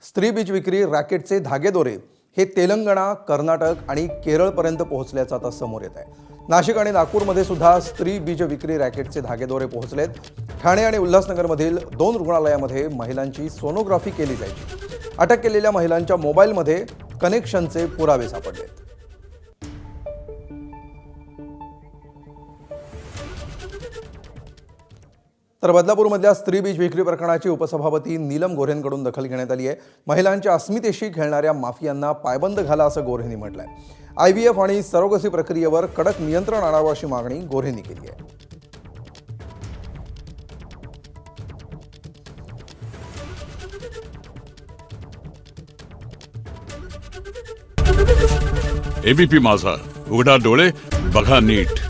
स्त्री बीज विक्री रॅकेटचे धागेदोरे हे तेलंगणा, कर्नाटक आणि केरळपर्यंत पोहोचल्याचं आता समोर येत आहे. नाशिक आणि नागपूरमध्ये सुद्धा स्त्री बीज विक्री रॅकेटचे धागेदोरे पोहोचलेत. ठाणे आणि उल्हासनगरमधील 2 रुग्णालयामध्ये महिलांची सोनोग्राफी केली जायची. अटक केलेल्या महिलांच्या मोबाईलमध्ये कनेक्शनचे पुरावे सापडलेत. तर बदलापूरमधल्या स्त्री बीज विक्री प्रकरणाची उपसभापती नीलम गोऱ्हेंकडून दखल घेण्यात आली आहे. महिलांच्या अस्मितेशी खेळणाऱ्या माफियांना पायबंद घाला असं गोऱ्हेंनी म्हटलंय. IVF आणि सरोगसी प्रक्रियेवर कडक नियंत्रण आणावं अशी मागणी गोऱ्हेंनी केली आहे. ABP माझा, उघडा डोळे बघा नीट.